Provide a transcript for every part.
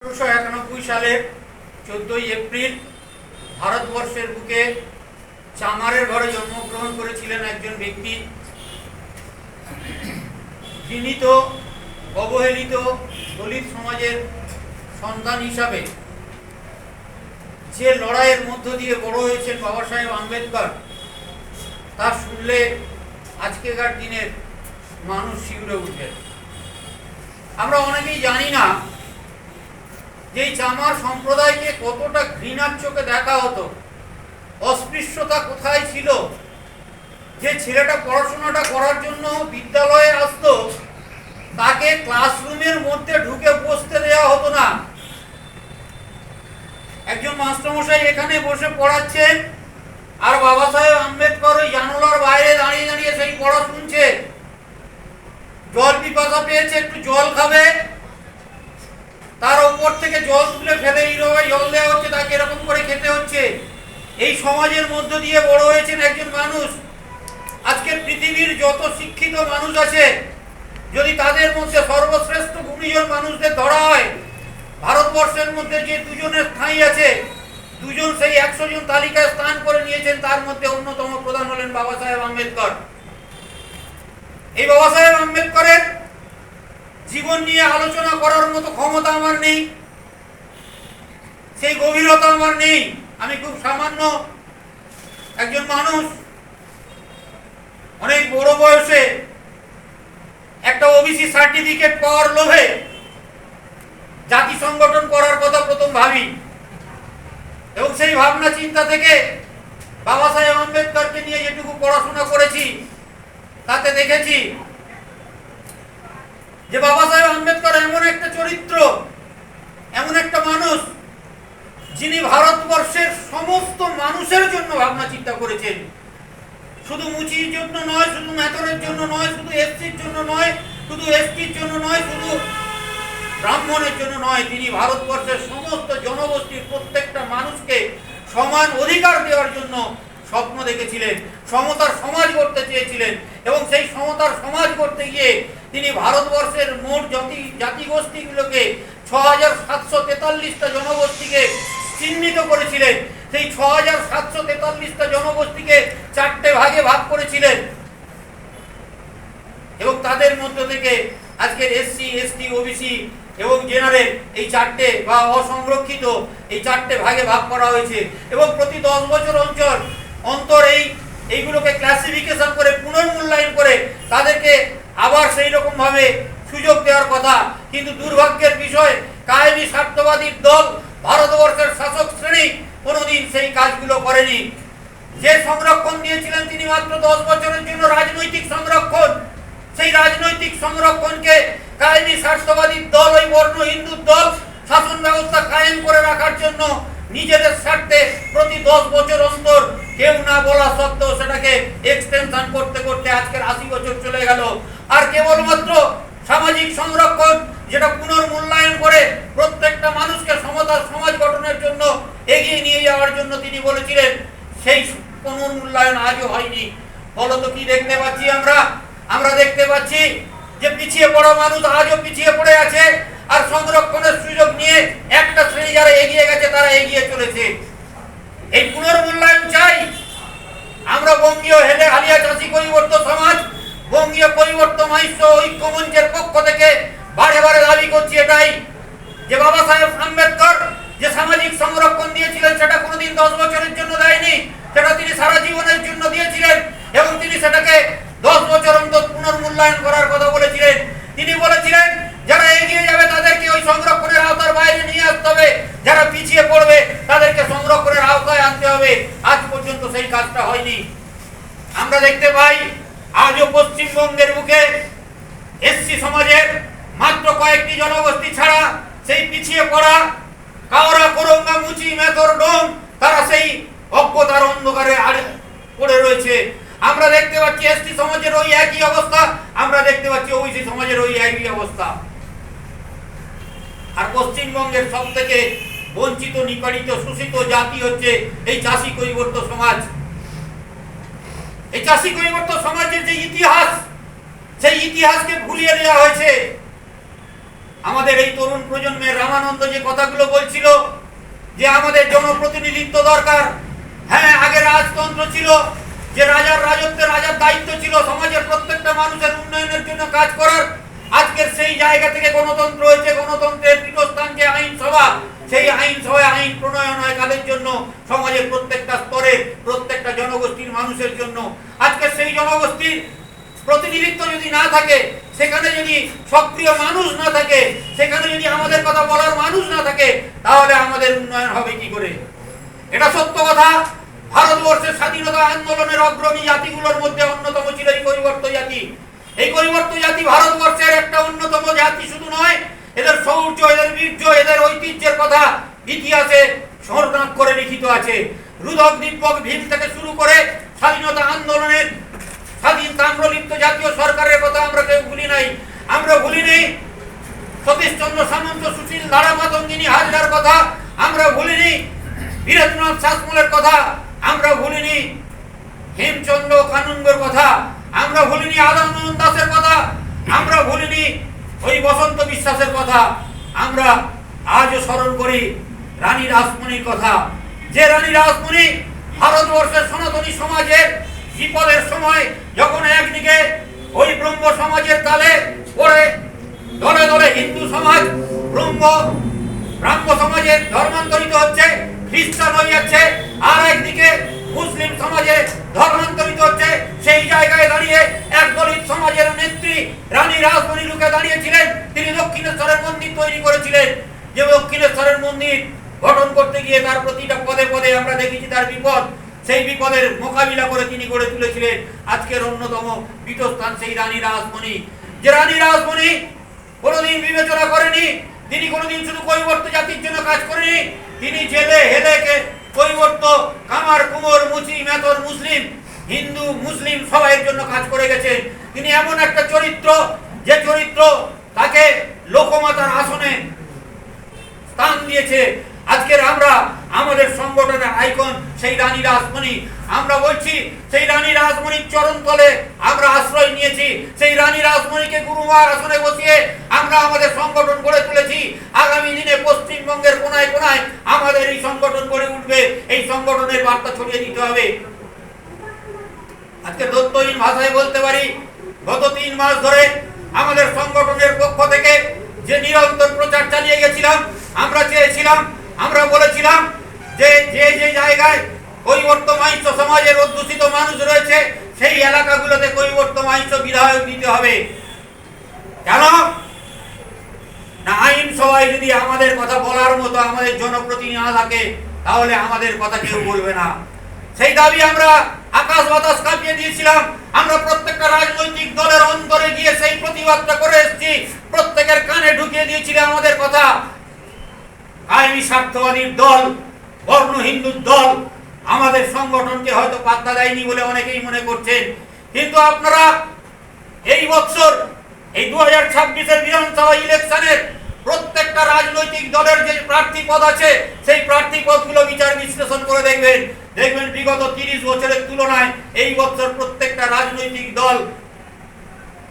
1991 সালের 14 এপ্রিল ভারতবর্ষের বুকে চামারের ঘরে জন্মগ্রহণ করেছিলেন একজন ব্যক্তি। ঘৃণিত অবহেলিত দলিত সমাজের সন্তান হিসাবে যে লড়াইয়ের মধ্য দিয়ে বড় হয়েছেন বাবা সাহেব আম্বেদকর, তা শুনলে আজকেকার দিনের মানুষ শিউরে উঠে। আমরা অনেকেই জানি না যে চামার সম্প্রদায়কে কতটা ঘৃণার চোখে দেখা হতো, অস্পৃশ্যতা কোথায় ছিল। যে ছেলেটা পড়াশোনাটা করার জন্য বিদ্যালয়ে আসতো, তাকে ক্লাসরুমের মধ্যে ঢুকে বসতে দেওয়া হতো না। একজন মাস্টারমশাই এখানে বসে পড়াচ্ছেন, আর বাবা সাহেব আম্বেদকর ওই জানালার বাইরে দাঁড়িয়ে দাঁড়িয়ে সেই পড়া শুনছে। জল পিপাসা পেয়েছে, একটু জল খাবে, তার উপর থেকে জল তুলে ফেলে এইভাবে জল দেওয়া হচ্ছে, তাকে এরকম করে খেতে হচ্ছে। এই সমাজের মধ্য দিয়ে বড় হয়েছেন একজন মানুষ। আজকের পৃথিবীর যত শিক্ষিত মানুষ আছে, যদি তাদের মধ্যে সর্বশ্রেষ্ঠ গুণীজন মানুষদের ধরা হয়, ভারতবর্ষের মধ্যে যে দুজনের ঠাঁই আছে, দুজন সেই 100 জন তালিকায় স্থান করে নিয়েছেন। তার মধ্যে অন্যতম প্রধান হলেন বাবা সাহেব আম্বেদকর। এই বাবা সাহেব আম্বেদকরের জীবন নিয়ে আলোচনা করার মতো ক্ষমতা আমার নেই, সেই গভীরতা আমার নেই। আমি খুব সামান্য একজন মানুষ, অনেক বড় বয়সে একটা ওবিসি সার্টিফিকেট পাওয়ার লোভে জাতি সংগঠন করার কথা প্রথম ভাবি, এবং সেই ভাবনা চিন্তা থেকে বাবা সাহেব আম্বেদকরকে নিয়ে যেটুকু পড়াশোনা করেছি, তাতে দেখেছি যে বাবা সাহেব আম্বেদকর এমন একটা চরিত্র, এমন একটা মানুষ, যিনি ভারতবর্ষের সমস্ত মানুষের জন্য ভাবনা চিন্তা করেছেন। শুধু মুচির জন্য নয়, শুধু মেথরের জন্য নয়, শুধু এসসির জন্য নয়, শুধু এসটির জন্য নয়, শুধু ব্রাহ্মণের জন্য নয়, তিনি ভারতবর্ষের সমস্ত জনগোষ্ঠীর প্রত্যেকটা মানুষকে সমান অধিকার দেওয়ার জন্য স্বপ্ন দেখেছিলেন, সমতার সমাজ করতে চেয়েছিলেন। এবং সেই সমতার সমাজ করতে গিয়ে তিনি ভারতবর্ষের মোট জাতিগোষ্ঠীগুলোকে 6743টা জনগোষ্ঠীকে চিহ্নিত করেছিলেন। সেই 6743টা জনগোষ্ঠীকে 4টে ভাগে ভাগ করেছিলেন, এবং তাদের মধ্য থেকে আজকের এসসি, এসটি, ওবিসি এবং জেনারেল, এই 4টে বা অসংরক্ষিত, এই 4টে ভাগে ভাগ করা হয়েছে। এবং প্রতি 10 বছর অন্তর এইগুলোকে ক্লাসিফিকেশন করে পুনর্মূল্যায়ন করে তাদেরকে আবার সেই রকম ভাবে সুযোগ দেওয়ার কথা। কিন্তু দুর্ভাগ্যের বিষয়, কায়েমি স্বার্থবাদী দল, ভারতবর্ষের শাসক শ্রেণী কোনোদিন সেই কাজগুলো করেনি। যে সংরক্ষণ দিয়েছিলেন তিনি মাত্র 10 বছরের জন্য রাজনৈতিক সংরক্ষণ। সেই রাজনৈতিক সংরক্ষণকে কায়েমি স্বার্থবাদী দল, ওই বর্ণ হিন্দু দল, শাসন ব্যবস্থা কায়েম করে রাখার জন্য নিজেদের স্বার্থে প্রতি 10 বছর অন্তর কেউ না বলা সত্ত্বেও সেটাকে এক্সটেনশন করতে করতে আজকের 80 বছর চলে গেল। আর কেবলমাত্র সামাজিক সংরক্ষণ, যেটা পুনর্মূল্যায়ন করে প্রত্যেকটা মানুষকে সমতার সমাজ গঠনের জন্য এগিয়ে নিয়ে যাওয়ার জন্য তিনি বলেছিলেন, সেই পুনর্মূল্যায়ন আজও হয়নি। ফলত কি দেখতে পাচ্ছি আমরা দেখতে পাচ্ছি যে পিছিয়ে পড়া মানুষ আজও পিছিয়ে পড়ে আছে, আর সংরক্ষণের সুযোগ নিয়ে একটা শ্রেণী যারা এগিয়ে গেছে তারা এগিয়ে চলেছে। এই পুনর্মূল্যায়ন চাই আমরা। বঙ্গীয় হালিয়া চাষী কৈবর্ত সমাজ, বঙ্গীয় কৈবর্ত মহিষ্য ঐক্য মঞ্চের পক্ষ থেকে বারে বারে দাবি করছি এটাই, যে বাবা সাহেব আম্বেদকর যে সামাজিক সংরক্ষণ দিয়েছিলেন, সেটা কোনোদিন 10 বছরের জন্য দেয়নি, সেটা তিনি সারা জীবনের জন্য দিয়েছিলেন। এবং তিনি সেটাকে 10 বছর অন্তর পুনর্মূল্যায়ন করার কথা বলেছিলেন। তিনি বলেছিলেন, যারা এগিয়ে যাবে তাদেরকে ওই সংরক্ষণের আওতার বাইরে নিয়ে আসতে হবে, যারা পিছিয়ে পড়বে তাদেরকে সংরক্ষণের আওতায় আনতে হবে। আজ পর্যন্ত সেই কাজটা হয়নি। আমরা দেখতে পাই আজও পশ্চিমবঙ্গের বুকে এসসি সমাজের মাত্র কয়েকটি জনগোষ্ঠী ছাড়া সেই পিছিয়ে পড়া কাওড়া, কোরঙ্গা, মুচি, মেথর, ডোম, তারা সেই অজ্ঞতার অন্ধকারে পড়ে রয়েছে। আমরা দেখতে পাচ্ছি এসটি সমাজের ওই একই অবস্থা, আমরা দেখতে পাচ্ছি ওবিসি সমাজের ওই একই অবস্থা। আর পশ্চিমবঙ্গের সব থেকে বঞ্চিত, নিপীড়িত, শোষিত জাতি হচ্ছে এই চাষী কৈবর্ত সমাজ। এই চাষী কৈবর্ত সমাজের যে ইতিহাস, সেই ইতিহাসকে ভুলিয়ে দেওয়া হয়েছে। আমাদের এই তরুণ প্রজন্মের রামানন্দ যে কথাগুলো বলছিল যে আমাদের জনপ্রতিনিধিত্ব দরকার। হ্যাঁ, আগে রাজতন্ত্র ছিল, যে রাজার রাজত্বে রাজার দায়িত্ব ছিল সমাজের প্রত্যেকটা মানুষের উন্নয়নের জন্য কাজ করার। আজকের সেই জায়গা থেকে গণতন্ত্র হয়েছে, গণতন্ত্রের পীঠস্থান যে আইনসভা, সেই আইনসভায় আইন প্রণয়ন হয় কাদের জন্য? সমাজের প্রত্যেকটা স্তরে প্রত্যেকটা জনগোষ্ঠীর মানুষের জন্য। আজকে সেই জনগোষ্ঠীর প্রতিনিধিত্ব যদি না থাকে, সেখানে যদি সক্রিয় মানুষ না থাকে, সেখানে যদি আমাদের কথা বলার মানুষ না থাকে, তাহলে আমাদের উন্নয়ন হবে কি করে? এটা সত্য কথা। ভারতবর্ষের স্বাধীনতা আন্দোলনের অগ্রণী জাতিগুলোর মধ্যে অন্যতম ছিল এই কৈবর্ত জাতি। এই কৈবর্ত জাতি ভারতবর্ষের একটা অন্যতম জাতি শুধু নয়, এদের শৌর্য, এদের বীর্য, এদের ঐতিহ্যের কথা ইতিহাসে স্বর্ণাক্ষরে করে লিখিত আছে। রুদক দীপক ভীম থেকে শুরু করে স্বাধীনতা আন্দোলনের স্বাধীন তাম্রলিপ্ত জাতীয় সরকারের কথা আমরা কেউ ভুলি নাই। আমরা ভুলি নেই সতীশচন্দ্র সামন্ত, সুশীল ধারা, মাতঙ্গিনী হাজরার কথা আমরা ভুলিনি, বীরেন্দ্রনাথ শাসমলের কথা আমরা ভুলিনি, হেমচন্দ্র কানুনগোর কথা আমরা ভুলিনি, আদান মোহন দাসের কথা আমরা ভুলিনি, ওই বসন্ত বিশ্বাসের কথা আমরা আজও স্মরণ করি। রানী রাসমণির কথা, যে রানী রাসমণি ভারতবর্ষের সনাতনী সমাজের বিপদের সময় যখন একদিকে ওই ব্রহ্ম সমাজের তালে পড়ে দলে দলে হিন্দু সমাজ ব্রাহ্ম সমাজের ধর্মান্তরিত হচ্ছে, খ্রিস্টান হয়ে যাচ্ছে, আর একদিকে মুসলিম সমাজে ধর্মান্তরিত হচ্ছে, সেই জায়গায় দাঁড়িয়ে এক দলিত সমাজের নেত্রী রানী রাসমণি রুখে দাঁড়িয়েছিলেন। তিনি দক্ষিণেশ্বরের মন্দির তৈরি করেছিলেন। যে দক্ষিণেশ্বরের মন্দির গঠন করতে গিয়ে তার প্রতিটা পদে পদে আমরা দেখেছি তার বিপদ, সেই বিপদের মোকাবিলা করে তিনি গড়ে তুলেছিলেন আজকের অন্যতম পীঠস্থান সেই রানী রাসমণি। যে রানী রাসমণি কোনোদিন বিবেচনা করেনি, তিনি কোনোদিন শুধু কৈবর্ত জাতির জন্য কাজ করেনি, তিনি জেলে হেলেকে কৈবর্ত, কামার, কুমোর, মুচি, মেথর, মুসলিম, হিন্দু, মুসলিম সবাইয়ের জন্য কাজ করে গেছেন। তিনি এমন একটা চরিত্র, যে চরিত্র তাকে লোকমাতার আসনে স্থান দিয়েছে। আজকের আমরা আমাদের সংগঠনের আইকন সেই রানী রাসমণি, আমরা বলছি সেই রানী রাসমণির চরণ তলে আমরা আশ্রয় নিয়েছি। সেই রানী রাসমণিকে গুরুমার আসনে বসিয়ে আমরা আমাদের সংগঠন গড়ে তুলেছি। আগামী দিনে পশ্চিমবঙ্গের কোনায় কোনায় আমাদের এই সংগঠন গড়ে উঠবে। এই সংগঠনের বার্তা ছড়িয়ে দিতে হবে। আজকে দত্তহীন ভাষায় বলতে পারি, গত 3 মাস ধরে আমাদের সংগঠনের পক্ষ থেকে যে নিরন্তর প্রচার চালিয়ে গেছিলাম, আমরা চেয়েছিলাম, আমরা বলেছিলাম যে যে যে জায়গায় কৈবর্ত মাইশ্য সমাজের অধ্যুষিত মানুষ রয়েছে, সেই এলাকাগুলোতে কৈবর্ত মাইশ্য বিধায়ক দিতে হবে। কেন না? আইনসভায় যদি আমাদের কথা বলার মতো আমাদের জনপ্রতিনিধি না থাকে, তাহলে আমাদের কথা কেউ বলবে না। সেই দাবি আমরা আকাশ বাতাস কাঁপিয়ে দিয়েছিলাম। আমরা প্রত্যেকটা রাজনৈতিক দলের অন্তরে গিয়ে সেই প্রতিবাদটা করে এসেছি, প্রত্যেকের কানে ঢুকিয়ে দিয়েছিলাম আমাদের কথা। আইনি স্বার্থবাদীর দল, বর্ণ হিন্দুর দল আমাদের সংগঠনকে হয়তো পাত্তা দেয়নি বলে অনেকেই মনে করছেন, কিন্তু আপনারা এই বছর এই 2026-এর বিধানসভা ইলেকশনের প্রত্যেকটা রাজনৈতিক দলের যে প্রার্থী পদ আছে, সেই প্রার্থী পদগুলো বিচার বিশ্লেষণ করে দেখবেন বিগত 30 বছরের তুলনায় এই বছর প্রত্যেকটা রাজনৈতিক দল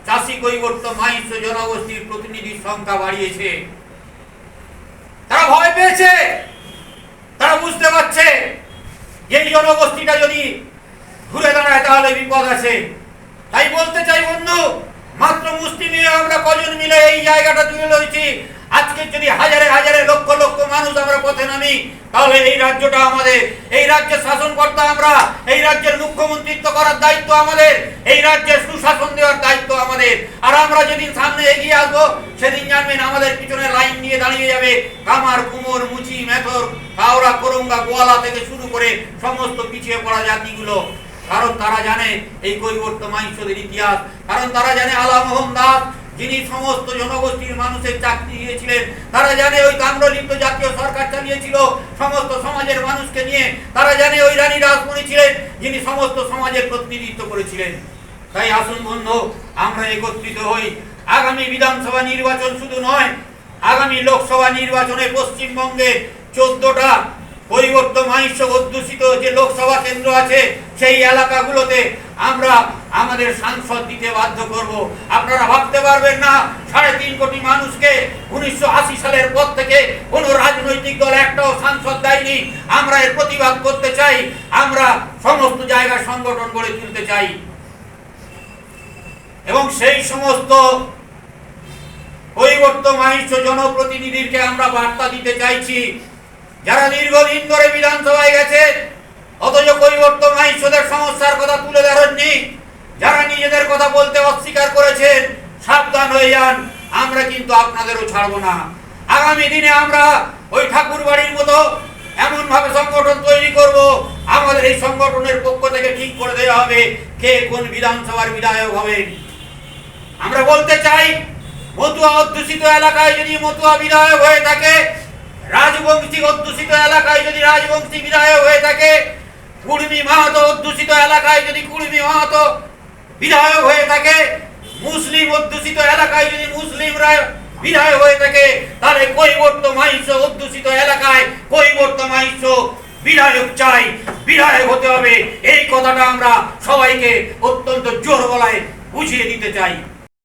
চাষি কৈবর্ত মাইশ্য জনগোষ্ঠীর প্রতিনিধির সংখ্যা বাড়িয়েছে। তারা ভয় পেয়েছে, তারা বুঝতে পারছে এই জনগোষ্ঠীটা যদি ঘুরে দাঁড়ায় তাহলে বিপদ আছে। তাই বলতে চাই বন্ধু, মাত্র মুষ্টি নিয়ে আমরা কজন মিলে এই জায়গাটা তুলে ধরেছি। আজকে যদি হাজারে হাজারে লক্ষ লক্ষ মানুষ আমরা পথে নামি, তাহলে এই রাজ্যটা আমাদের, এই রাজ্যের শাসনকর্তা আমরা, এই রাজ্যের মুখ্যমন্ত্রিত্ব করার দায়িত্ব আমাদের, এই রাজ্যের সুশাসন দেওয়ার দায়িত্ব আমাদের। আর আমরা যেদিন সামনে এগিয়ে আসবো, সেদিন জানবেন আমাদের পিছনে লাইন নিয়ে দাঁড়িয়ে যাবে কামার, কুমোর, মুচি, মেথর, কাওড়া, করঙ্গা, গোয়ালা থেকে শুরু করে সমস্ত পিছিয়ে পড়া জাতিগুলো। কারণ তারা জানে এই কৈবর্ত মাইশ্যদের ইতিহাস, কারণ তারা জানে আলা মোহন দাস যিনি সমস্ত জনগোষ্ঠীর মানুষের চাকরি দিয়েছিলেন, তারা জানে ওই তাম্রলিপ্ত জাতীয় সরকার চালিয়েছিল সমস্ত সমাজের মানুষকে নিয়ে, তারা জানে ওই রানী রাসমণি ছিলেন যিনি সমস্ত সমাজের প্রতিনিধিত্ব করেছিলেন। তাই আসুন বন্ধু, আমরা একত্রিত হই। আগামী বিধানসভা নির্বাচন শুধু নয়, আগামী লোকসভা নির্বাচনে পশ্চিমবঙ্গে 14টা কৈবর্ত মাহিষ্য অধ্যুষিত যে লোকসভা কেন্দ্র আছে সেই এলাকাগুলোতে আমরা আমাদের সাংসদ দিতে বাধ্য করব। আপনারা ভাবতে পারবেন না 3.5 কোটি মানুষকে 1980 সালের পর থেকে কোনো রাজনৈতিক দল একটাও সাংসদ দেয়নি। আমরা এর প্রতিবাদ করতে চাই, আমরা সমস্ত জায়গায় সংগঠন গড়ে তুলতে চাই এবং সেই সমস্ত কৈবর্ত মাহিষ্য জনপ্রতিনিধিকে আমরা বার্তা দিতে চাইছি যারা দীর্ঘদিন ধরে বিধানসভায় গেছেন অথচ কৈবর্ত মাহিষ্যদের সমস্যার কথা তুলে ধরেননি, যারা নিজেদের কথা বলতে অস্বীকার করেছেন, সাবধান হয়ে যান। আমরা কিন্তু আপনাদেরও ছাড়ব না। আগামী দিনে আমরা ওই ঠাকুর বাড়ির মতো এমন ভাবে সংগঠন তৈরি করব, আমাদের এই সংগঠনের পক্ষ থেকে ঠিক করে দেওয়া হবে কে কোন বিধানসভার বিধায়ক হবেন। আমরা বলতে চাই, মতুয়া অধ্যুষিত এলাকায় যদি মতুয়া বিধায়ক হয়ে থাকে, রাজবংশী অধ্যুষিত এলাকায় যদি রাজবংশী বিধায়ক হয়ে থাকে, কুর্মী মাহাতো অধ্যুষিত এলাকায় যদি কুর্মী মাহাতো বিধায়ক হয়ে থাকে, মুসলিম অধ্যুষিত এলাকায় যদি মুসলিমরা বিধায়ক হয়ে থাকে, তাহলে কৈবর্ত মাহিষ্য অধ্যুষিত এলাকায় কৈবর্ত মাহিষ্য বিধায়ক চাই, বিধায়ক হতে হবে। এই কথাটা আমরা সবাইকে অত্যন্ত জোর গলায় বুঝিয়ে দিতে চাই।